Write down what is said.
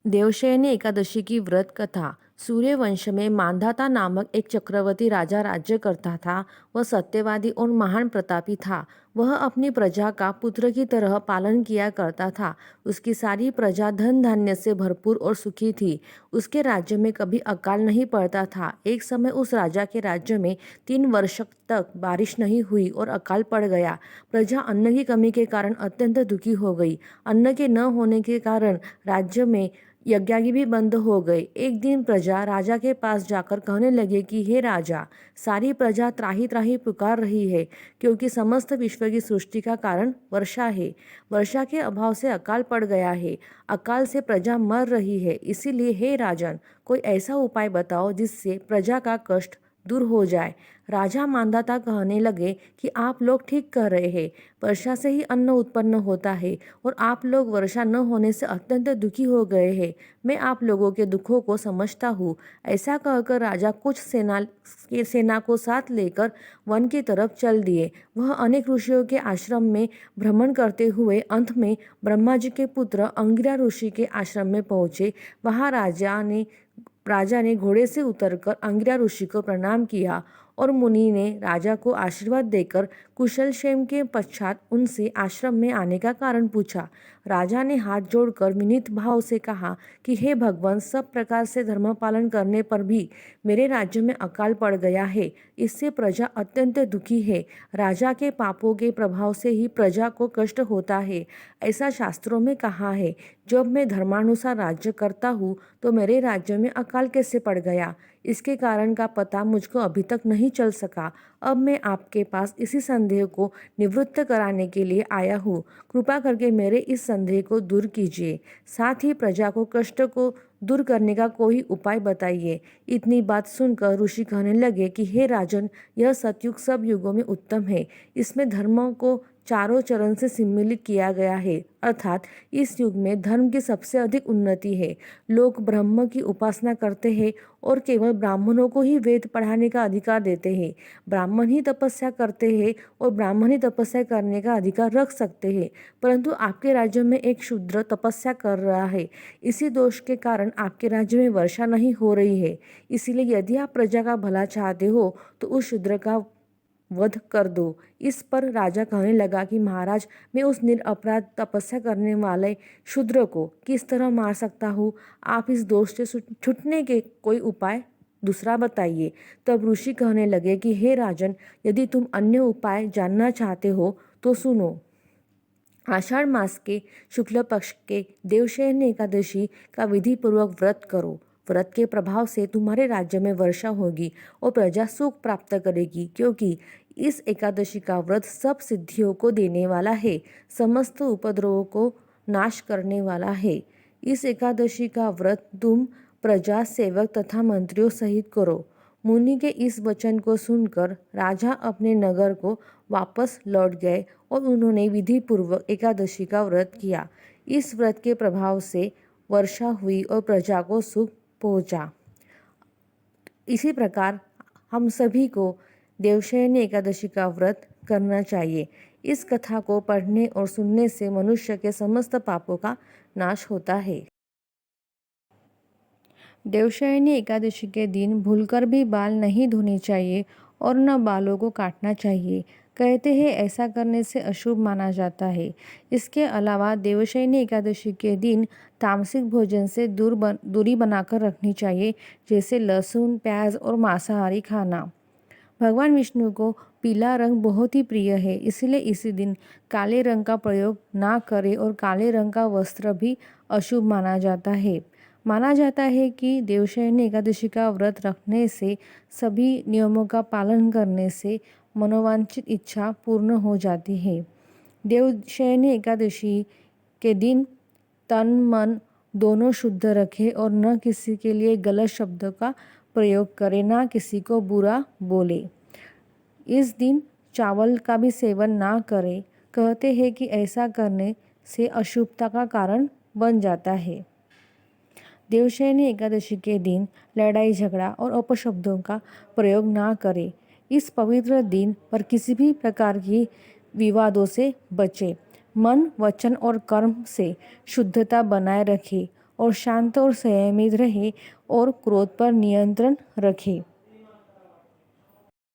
देवशयनी एकादशी की व्रत कथा। सूर्यवंश में मांधाता नामक एक चक्रवर्ती राजा राज्य करता था। वह सत्यवादी और महान प्रतापी था। वह अपनी प्रजा का पुत्र की तरह पालन किया करता था। उसकी सारी प्रजा धन धान्य से भरपूर और सुखी थी। उसके राज्य में कभी अकाल नहीं पड़ता था। एक समय उस राजा के राज्य में 3 वर्ष तक बारिश नहीं हुई और अकाल पड़ गया। प्रजा अन्न की कमी के कारण अत्यंत दुखी हो गई। अन्न के न होने के कारण राज्य में यज्ञादि भी बंद हो गए। एक दिन प्रजा राजा के पास जाकर कहने लगे कि हे राजा, सारी प्रजा त्राही त्राही पुकार रही है, क्योंकि समस्त विश्व की सृष्टि का कारण वर्षा है। वर्षा के अभाव से अकाल पड़ गया है। अकाल से प्रजा मर रही है। इसीलिए हे राजन, कोई ऐसा उपाय बताओ जिससे प्रजा का कष्ट दूर हो जाए। राजा मांधाता कहने लगे कि आप लोग ठीक कह रहे हैं। वर्षा से ही अन्न उत्पन्न होता है और आप लोग वर्षा न होने से अत्यंत दुखी हो गए हैं। मैं आप लोगों के दुखों को समझता हूँ। ऐसा कहकर राजा कुछ सेना को साथ लेकर वन की तरफ चल दिए। वह अनेक ऋषियों के आश्रम में भ्रमण करते हुए अंत में ब्रह्मा जी के पुत्र अंगिरा ऋषि के आश्रम में पहुँचे। वहाँ राजा ने घोड़े से उतरकर अंगिरा ऋषि को प्रणाम किया और मुनि ने राजा को आशीर्वाद देकर कुशल क्षेम के पश्चात उनसे आश्रम में आने का कारण पूछा। राजा ने हाथ जोड़कर विनीत भाव से कहा कि हे भगवान, सब प्रकार से धर्म पालन करने पर भी मेरे राज्य में अकाल पड़ गया है। इससे प्रजा अत्यंत दुखी है। राजा के पापों के प्रभाव से ही प्रजा को कष्ट होता है। ऐसा शास्त्रों में कहा है। जब मैं धर्मानुसार राज्य करता हूँ तो मेरे राज्य में अकाल कैसे पड़ गया, इसके कारण का पता मुझको अभी तक नहीं चल सका। अब मैं आपके पास इसी संदेह को निवृत्त कराने के लिए आया हूँ। कृपा करके मेरे इस संदेह को दूर कीजिए। साथ ही प्रजा को कष्ट को दूर करने का कोई उपाय बताइए। इतनी बात सुनकर ऋषि कहने लगे कि हे राजन, यह सतयुग सब युगों में उत्तम है। इसमें धर्म को चारों चरण से सम्मिलित किया गया है, अर्थात इस युग में धर्म की सबसे अधिक उन्नति है। लोग ब्रह्म की उपासना करते हैं और केवल ब्राह्मणों को ही वेद पढ़ाने का अधिकार देते हैं। ब्राह्मण ही तपस्या करते हैं और ब्राह्मण ही तपस्या करने का अधिकार रख सकते हैं। परंतु आपके राज्य में एक शूद्र तपस्या कर रहा है। इसी दोष के कारण आपके राज्य में वर्षा नहीं हो रही है। इसीलिए यदि आप प्रजा का भला चाहते हो तो उस शूद्र का वध कर दो। इस पर राजा कहने लगा कि महाराज, मैं उस निरपराध तपस्या करने वाले शूद्र को किस तरह मार सकता हूँ? आप इस दोष से छूटने के कोई उपाय दूसरा बताइए। तब ऋषि कहने लगे कि हे राजन, यदि तुम अन्य उपाय जानना चाहते हो तो सुनो। आषाढ़ मास के शुक्ल पक्ष के देवशयनी एकादशी का विधि पूर्वक व्रत करो। व्रत के प्रभाव से तुम्हारे राज्य में वर्षा होगी और प्रजा सुख प्राप्त करेगी, क्योंकि इस एकादशी का व्रत सब सिद्धियों को देने वाला है, समस्त उपद्रवों को नाश करने वाला है। इस एकादशी का व्रत तुम प्रजा, सेवक तथा मंत्रियों सहित करो। मुनि के इस वचन को सुनकर राजा अपने नगर को वापस लौट गए और उन्होंने विधि पूर्वक एकादशी का व्रत किया। इस व्रत के प्रभाव से वर्षा हुई और प्रजा को सुख पहुंचा। इसी प्रकार हम सभी को देवशयनी एकादशी का व्रत करना चाहिए। इस कथा को पढ़ने और सुनने से मनुष्य के समस्त पापों का नाश होता है। देवशयनी एकादशी के दिन भूलकर भी बाल नहीं धोने चाहिए और न बालों को काटना चाहिए। कहते हैं ऐसा करने से अशुभ माना जाता है। इसके अलावा देवशयनी एकादशी के दिन तामसिक भोजन से दूरी बनाकर रखनी चाहिए, जैसे लहसुन, प्याज और मांसाहारी खाना। भगवान विष्णु को पीला रंग बहुत ही प्रिय है, इसलिए इसी दिन काले रंग का प्रयोग ना करें और काले रंग का वस्त्र भी अशुभ माना जाता है। माना जाता है कि देवशयनी एकादशी का व्रत रखने से, सभी नियमों का पालन करने से मनोवांछित इच्छा पूर्ण हो जाती है। देवशयनी एकादशी के दिन तन मन दोनों शुद्ध रखें और न किसी के लिए गलत शब्दों का प्रयोग करें, ना किसी को बुरा बोले। इस दिन चावल का भी सेवन ना करें। कहते हैं कि ऐसा करने से अशुभता का कारण बन जाता है। देवशयनी एकादशी के दिन लड़ाई झगड़ा और अपशब्दों का प्रयोग ना करें। इस पवित्र दिन पर किसी भी प्रकार की विवादों से बचें। मन, वचन और कर्म से शुद्धता बनाए रखें और शांत और संयमित रहे और क्रोध पर नियंत्रण रखे।